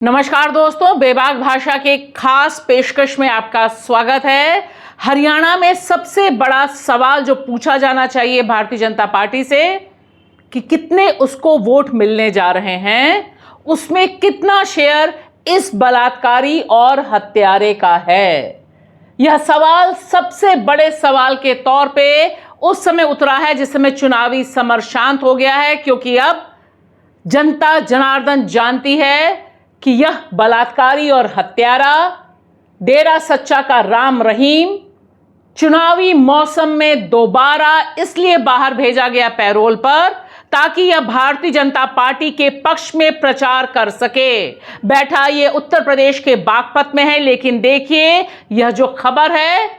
नमस्कार दोस्तों, बेबाक भाषा के खास पेशकश में आपका स्वागत है। हरियाणा में सबसे बड़ा सवाल जो पूछा जाना चाहिए भारतीय जनता पार्टी से कि कितने उसको वोट मिलने जा रहे हैं, उसमें कितना शेयर इस बलात्कारी और हत्यारे का है। यह सवाल सबसे बड़े सवाल के तौर पे उस समय उतरा है जिस समय चुनावी समर शांत हो गया है, क्योंकि अब जनता जनार्दन जानती है कि यह बलात्कारी और हत्यारा डेरा सच्चा का राम रहीम चुनावी मौसम में दोबारा इसलिए बाहर भेजा गया पैरोल पर ताकि यह भारतीय जनता पार्टी के पक्ष में प्रचार कर सके। बैठा ये उत्तर प्रदेश के बागपत में है, लेकिन देखिए यह जो खबर है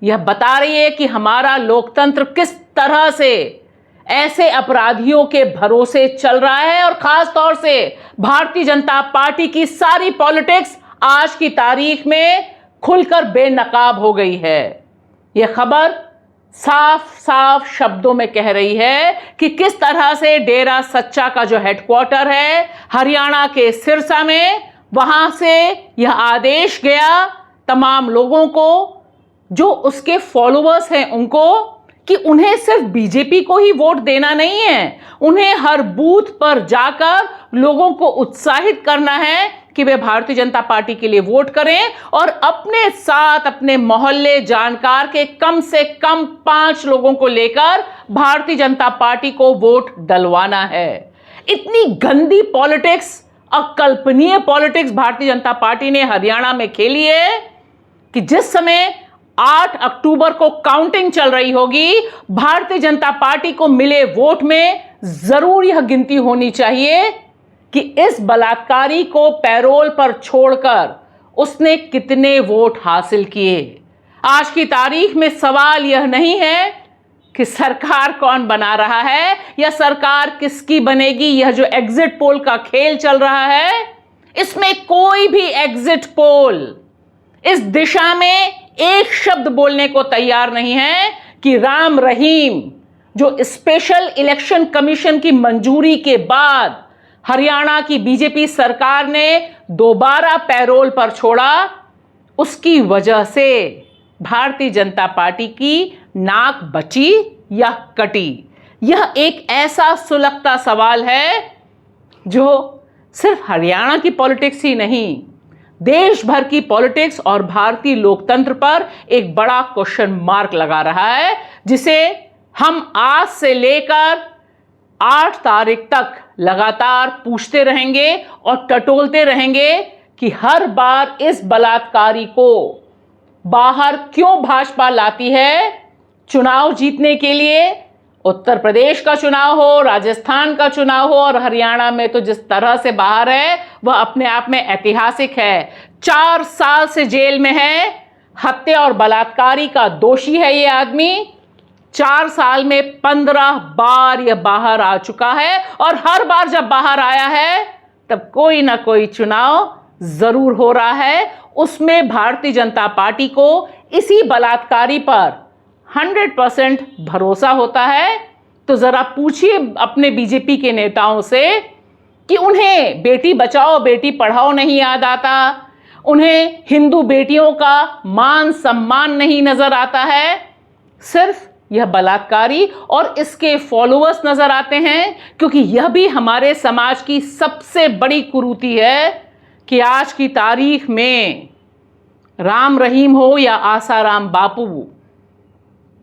यह बता रही है कि हमारा लोकतंत्र किस तरह से ऐसे अपराधियों के भरोसे चल रहा है और खास तौर से भारतीय जनता पार्टी की सारी पॉलिटिक्स आज की तारीख में खुलकर बेनकाब हो गई है। यह खबर साफ साफ शब्दों में कह रही है कि किस तरह से डेरा सच्चा का जो हेडक्वार्टर है हरियाणा के सिरसा में, वहां से यह आदेश गया तमाम लोगों को जो उसके फॉलोअर्स हैं उनको कि उन्हें सिर्फ बीजेपी को ही वोट देना नहीं है, उन्हें हर बूथ पर जाकर लोगों को उत्साहित करना है कि वे भारतीय जनता पार्टी के लिए वोट करें और अपने साथ अपने मोहल्ले जानकार के कम से कम 5 लोगों को लेकर भारतीय जनता पार्टी को वोट डलवाना है। इतनी गंदी पॉलिटिक्स, अकल्पनीय पॉलिटिक्स भारतीय जनता पार्टी ने हरियाणा में खेली है कि जिस समय 8 अक्टूबर को काउंटिंग चल रही होगी, भारतीय जनता पार्टी को मिले वोट में जरूर यह गिनती होनी चाहिए कि इस बलात्कारी को पैरोल पर छोड़कर उसने कितने वोट हासिल किए। आज की तारीख में सवाल यह नहीं है कि सरकार कौन बना रहा है या सरकार किसकी बनेगी। यह जो एग्जिट पोल का खेल चल रहा है, इसमें कोई भी एग्जिट पोल इस दिशा में एक शब्द बोलने को तैयार नहीं है कि राम रहीम जो स्पेशल इलेक्शन कमीशन की मंजूरी के बाद हरियाणा की बीजेपी सरकार ने दोबारा पैरोल पर छोड़ा, उसकी वजह से भारतीय जनता पार्टी की नाक बची या कटी। यह एक ऐसा सुलगता सवाल है जो सिर्फ हरियाणा की पॉलिटिक्स ही नहीं, देश भर की पॉलिटिक्स और भारतीय लोकतंत्र पर एक बड़ा क्वेश्चन मार्क लगा रहा है, जिसे हम आज से लेकर 8 तारीख तक लगातार पूछते रहेंगे और टटोलते रहेंगे कि हर बार इस बलात्कारी को बाहर क्यों भाजपा लाती है चुनाव जीतने के लिए। उत्तर प्रदेश का चुनाव हो, राजस्थान का चुनाव हो और हरियाणा में तो जिस तरह से बाहर है वह अपने आप में ऐतिहासिक है। 4 साल से जेल में है, हत्या और बलात्कारी का दोषी है ये आदमी। 4 साल में 15 बार यह बाहर आ चुका है और हर बार जब बाहर आया है तब कोई ना कोई चुनाव जरूर हो रहा है। उसमें भारतीय जनता पार्टी को इसी बलात्कारी पर 100% भरोसा होता है। तो जरा पूछिए अपने बीजेपी के नेताओं से कि उन्हें बेटी बचाओ बेटी पढ़ाओ नहीं याद आता, उन्हें हिंदू बेटियों का मान सम्मान नहीं नजर आता है, सिर्फ यह बलात्कारी और इसके फॉलोअर्स नजर आते हैं। क्योंकि यह भी हमारे समाज की सबसे बड़ी कुरीति है कि आज की तारीख में राम रहीम हो या आसाराम बापू,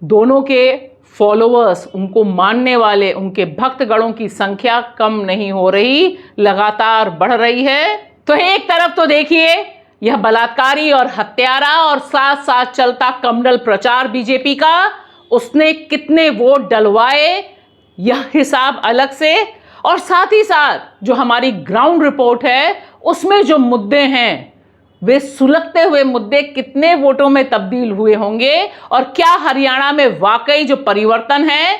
दोनों के फॉलोअर्स, उनको मानने वाले, उनके भक्तगणों की संख्या कम नहीं हो रही, लगातार बढ़ रही है। तो एक तरफ तो देखिए यह बलात्कारी और हत्यारा और साथ साथ चलता कमंडल प्रचार बीजेपी का, उसने कितने वोट डलवाए यह हिसाब अलग से, और साथ ही साथ जो हमारी ग्राउंड रिपोर्ट है उसमें जो मुद्दे हैं वे सुलगते हुए मुद्दे कितने वोटों में तब्दील हुए होंगे और क्या हरियाणा में वाकई जो परिवर्तन है,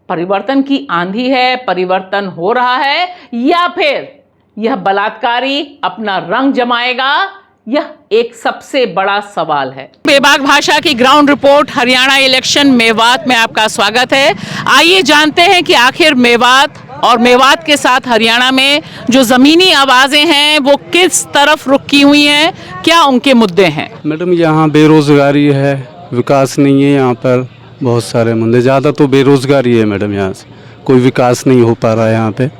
परिवर्तन की आंधी है, परिवर्तन हो रहा है, या फिर यह बलात्कारी अपना रंग जमाएगा, यह एक सबसे बड़ा सवाल है। बेबाक भाषा की ground report Haryana election Mewat में आपका स्वागत है। आइए जानते हैं कि आखिर मेवात और मेवात के साथ हरियाणा में जो ज़मीनी आवाज़ें हैं वो किस तरफ रुख की हुई हैं, क्या उनके मुद्दे हैं? मैडम यहाँ बेरोज़गारी है, विकास नहीं है यहाँ पर, बहुत सारे मुद्दे, ज़्यादा तो बेरोज़गारी है मैडम। यहाँ से कोई विकास नहीं हो पा रहा है यहाँ पे,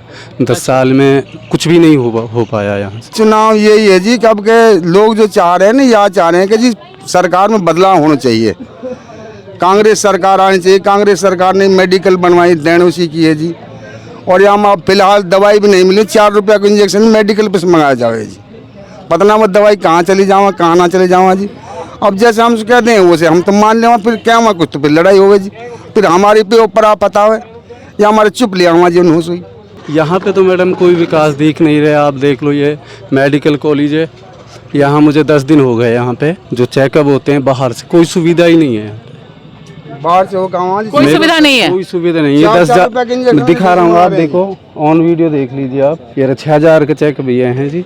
10 साल में कुछ भी नहीं हो पाया यहाँ से। चुनाव यही है जी, कब के लोग जो चाह रहे हैं ना, या चाह रहे हैं कि जी सरकार में बदलाव होना चाहिए, कांग्रेस सरकार आनी चाहिए। कांग्रेस सरकार ने मेडिकल बनवाई, देन उसी की है जी। और यहाँ फिलहाल दवाई भी नहीं मिली, 4 रुपया का इंजेक्शन मेडिकल पे से मंगाया जाए जी। पता मत दवाई कहाँ चली जावा, कहाँ ना चले जावा जी। अब जैसे हम कहते हैं वैसे हम तो मान लेवा, फिर क्या हुआ, कुछ तो फिर लड़ाई हो गई जी, फिर हमारे पे ऊपर आप पता है या हमारे चुप लिया हुआ जी उन्होंने हुई। यहाँ पे तो मैडम कोई विकास दिख नहीं रहा। आप देख लो, ये मेडिकल कॉलेज है, यहाँ मुझे 10 दिन हो गए। यहाँ पे जो चेकअप होते हैं बाहर से, कोई सुविधा ही नहीं है। बाहर से हो कहाँ, कोई सुविधा नहीं है, कोई सुविधा नहीं है। 10,000 दिखा रहा हूँ, आप देखो, ऑन वीडियो देख लीजिए आप। ये 6,000 के चेकअप ये हैं जी,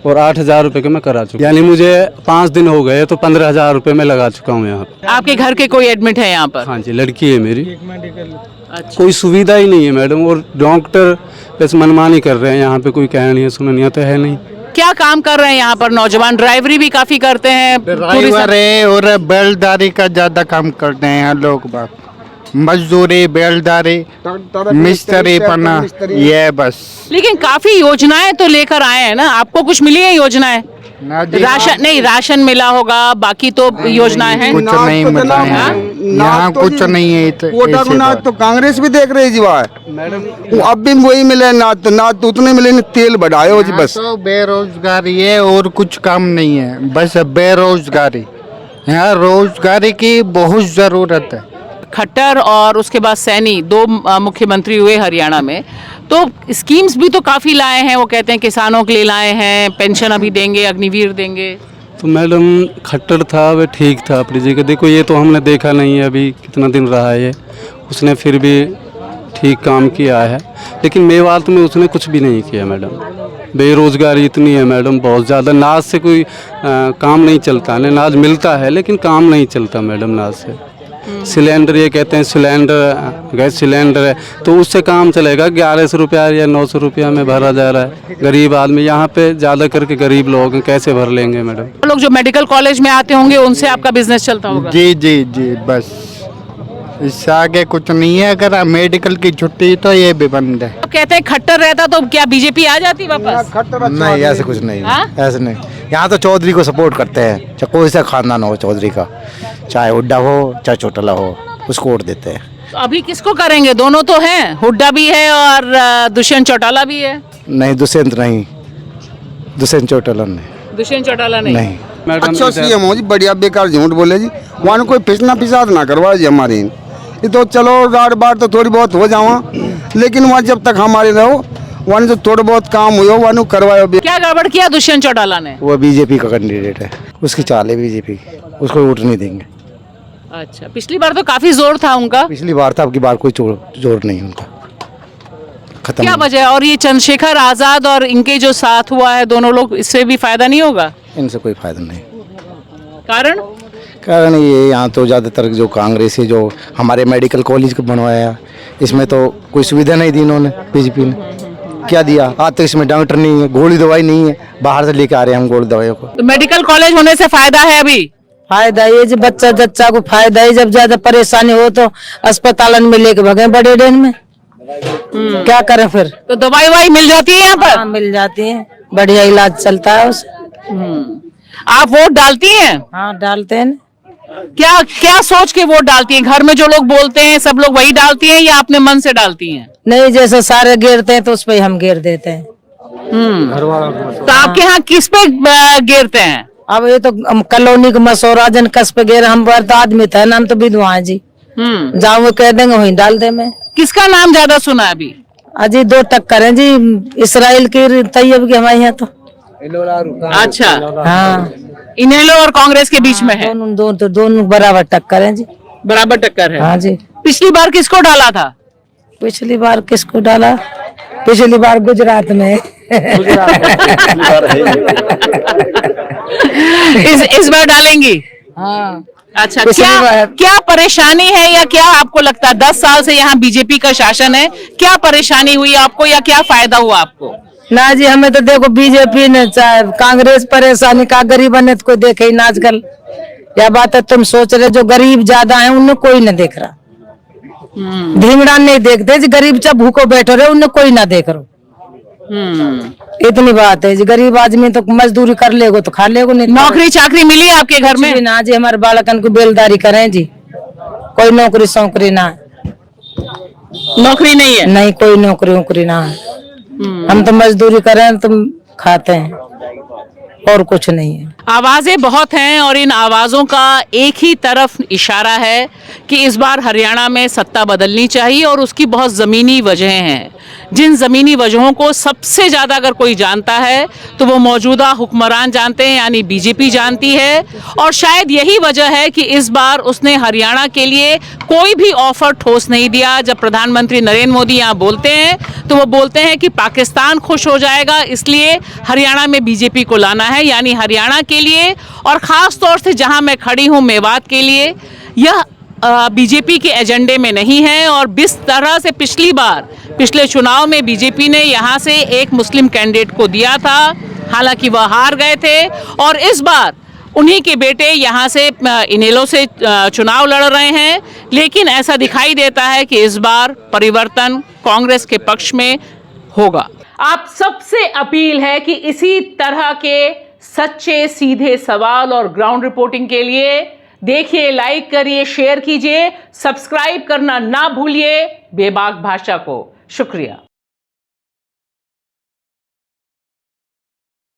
और 8,000 रुपये के मैं करा चुका, यानी मुझे 5 दिन हो गए तो 15,000 रुपये मैं लगा चुका हूँ यहाँ पे। आपके घर के कोई एडमिट है यहाँ पर? हाँ जी, लड़की है मेरी। अच्छा। कोई सुविधा ही नहीं है मैडम, और डॉक्टर बस मनमानी कर रहे हैं यहाँ पे, कोई कहनी है सुननी तो है नहीं। क्या काम कर रहे हैं यहाँ पर नौजवान? ड्राइवरी भी काफी करते हैं, ड्राइवर है और बेलदारी का ज्यादा काम करते हैं यहाँ लोग बाग, मजदूरी, बेलदारी, मिस्त्री पना, ये बस। लेकिन काफी योजनाएं तो लेकर आए हैं ना, आपको कुछ मिली है योजनाएं? राशन नहीं, राशन मिला होगा, बाकी तो योजनाएं हैं। कुछ नहीं मिला है यहाँ, कुछ नहीं है। कोटा को ना तो कांग्रेस भी देख रही जी, मैडम अब भी वही मिले, ना तो उतने मिले, तेल बढ़ाए हो जी बस। तो बेरोजगारी है और कुछ काम नहीं है, बस बेरोजगारी। यहाँ रोजगारी की बहुत जरूरत है। खट्टर और उसके बाद सैनी 2 मुख्यमंत्री हुए हरियाणा में, तो स्कीम्स भी तो काफ़ी लाए हैं। वो कहते हैं किसानों के लिए लाए हैं, पेंशन अभी देंगे, अग्निवीर देंगे। तो मैडम खट्टर था, वह ठीक था अपनी जगह। देखो ये तो हमने देखा नहीं है अभी कितना दिन रहा है, उसने फिर भी ठीक काम किया है, लेकिन मेवात में उसने कुछ भी नहीं किया मैडम। बेरोज़गारी इतनी है मैडम, बहुत ज़्यादा। नाज से कोई काम नहीं चलता है, नाज मिलता है लेकिन काम नहीं चलता मैडम नाज से। सिलेंडर, ये कहते हैं सिलेंडर, गैस सिलेंडर है तो उससे काम चलेगा। 1100 रुपया या 900 रुपया में भरा जा रहा है। गरीब आदमी यहाँ पे ज़्यादा करके गरीब लोग हैं, कैसे भर लेंगे मैडम? लोग जो मेडिकल कॉलेज में आते होंगे उनसे आपका बिजनेस चलता होगा? जी जी जी, बस इससे आगे कुछ नहीं है। अगर मेडिकल की छुट्टी तो ये भी बंद है। कहते हैं खट्टर रहता तो क्या बीजेपी आ जाती वापस? नहीं, ऐसे कुछ नहीं है, ऐसे नहीं। यहाँ तो चौधरी को सपोर्ट करते हैं, चाहे कोई सा खानदान हो चौधरी का, चाहे हुड्डा हो चाहे चौटाला हो, उसको वोट देते हैं। तो अभी किसको करेंगे? दोनों तो हैं, हुड्डा भी है और दुष्यंत चौटाला भी है। नहीं, दुष्यंत नहीं, दुष्यंत चौटाला नहीं। दुष्यंत चौटाला नहीं। मैडम अच्छा सीएम हो जी, बढ़िया, बेकार झूठ बोले जी, वहाँ कोई फिसना फिसाद ना करवा जी हमारी। ये तो चलो रात बार तो थोड़ी बहुत हो जावा, लेकिन वहाँ जब तक हमारे रहो, वहाँ जो थोड़ा बहुत काम हुआ वहाँ करवाओ। क्या गड़बड़ किया दुष्यंत चौटाला ने? वो बीजेपी का कैंडिडेट है, उसकी चाल है बीजेपी, उसको वोट नहीं देंगे। अच्छा, पिछली बार तो काफी जोर था उनका। पिछली बार था, अब की बार कोई जोर नहीं उनका, खत्म। क्या वजह है? और ये चंद्रशेखर आजाद और इनके जो साथ हुआ है दोनों लोग, इससे भी फायदा नहीं होगा? इनसे कोई फायदा नहीं। कारण ये यहाँ तो ज़्यादातर जो कांग्रेस है, जो हमारे मेडिकल कॉलेज को बनवाया, इसमें तो कोई सुविधा नहीं दी इन्होंने। बीजेपी ने क्या दिया? आज तक इसमें डॉक्टर नहीं है, गोली दवाई नहीं है, बाहर से लेके आ रहे हैं हम गोली दवाइयों को। तो मेडिकल कॉलेज होने से फायदा है? अभी फायदा ये जो बच्चा को फायदा है, जब ज्यादा परेशानी हो तो अस्पताल में लेके भगे बड़े डेन में। क्या करें फिर? तो दवाई वाई मिल जाती है यहाँ पर? हाँ, मिल जाती है, बढ़िया इलाज चलता है उसे। आप वोट डालती हैं? हाँ, डालते हैं। क्या क्या सोच के वोट डालती हैं? घर में जो लोग बोलते हैं सब लोग वही डालती हैं या अपने मन से डालती हैं? नहीं, जैसे सारे घेरते हैं तो उस पे हम घेर देते हैं। तो आपके यहाँ किस पे घेरते हैं? अब ये तो कॉलोनी का मसौरा जन कस पे घेर, हम तो आदमी थे ना, हम तो विधवा है जी। जहाँ वो कह देंगे वहीं डाल दे। मैं किसका नाम ज्यादा सुना है अभी? अजी 2 टक्कर है जी, इसराइल की तैयब की हमारे यहाँ तो। अच्छा, हाँ, इनेलो और कांग्रेस के बीच में है। दोनों बराबर टक्कर है जी, बराबर टक्कर है। हाँ जी। पिछली बार किसको डाला था? पिछली बार किसको डाला? पिछली बार गुजरात में। इस बार डालेंगी? हाँ, अच्छा, पिछली क्या बार- क्या परेशानी है या क्या आपको लगता है 10 साल से यहाँ बीजेपी का शासन है, क्या परेशानी हुई आपको या क्या फायदा हुआ आपको? ना जी, हमें तो देखो बीजेपी ने चाहे कांग्रेस परेशानी का, गरीब ने तो कोई देखे ही ना आजकल। या बात है, तुम सोच रहे जो गरीब ज्यादा है उन्हें कोई ना देख रहा, धीमड़ा नहीं देखते जी, गरीब जब भूखो बैठे रहे उन्हें कोई ना देख रहा। इतनी बात है जी, गरीब आदमी तो मजदूरी कर लेगो तो खा लेगो, नहीं नौकरी चाकरी मिली आपके घर में? कुछ भी ना जी, हमारे बालकन को बेलदारी करें जी, कोई नौकरी सौकरी ना है, नौकरी नहीं है? नहीं कोई नौकरी वोकरी ना है। हम तो मजदूरी करें तो खाते हैं, और कुछ नहीं है। आवाजें बहुत हैं और इन आवाजों का एक ही तरफ इशारा है कि इस बार हरियाणा में सत्ता बदलनी चाहिए और उसकी बहुत ज़मीनी वजहें हैं। जिन ज़मीनी वजहों को सबसे ज़्यादा अगर कोई जानता है तो वो मौजूदा हुक्मरान जानते हैं, यानी बीजेपी जानती है। और शायद यही वजह है कि इस बार उसने हरियाणा के लिए कोई भी ऑफर ठोस नहीं दिया। जब प्रधानमंत्री नरेंद्र मोदी यहाँ बोलते हैं तो वो बोलते हैं कि पाकिस्तान खुश हो जाएगा, इसलिए हरियाणा में बीजेपी को लाना है, यानी हरियाणा के लिए और ख़ास तौर से जहाँ मैं खड़ी हूँ मेवात के लिए यह बीजेपी के एजेंडे में नहीं है। और जिस तरह से पिछले चुनाव में बीजेपी ने यहाँ से एक मुस्लिम कैंडिडेट को दिया था, हालांकि वह हार गए थे, और इस बार उन्हीं के बेटे यहाँ से इनेलो से चुनाव लड़ रहे हैं। लेकिन ऐसा दिखाई देता है कि इस बार परिवर्तन कांग्रेस के पक्ष में होगा। आप सबसे अपील है कि इसी तरह के सच्चे सीधे सवाल और ग्राउंड रिपोर्टिंग के लिए देखिए, लाइक करिए, शेयर कीजिए, सब्सक्राइब करना ना भूलिए बेबाक भाषा को। शुक्रिया।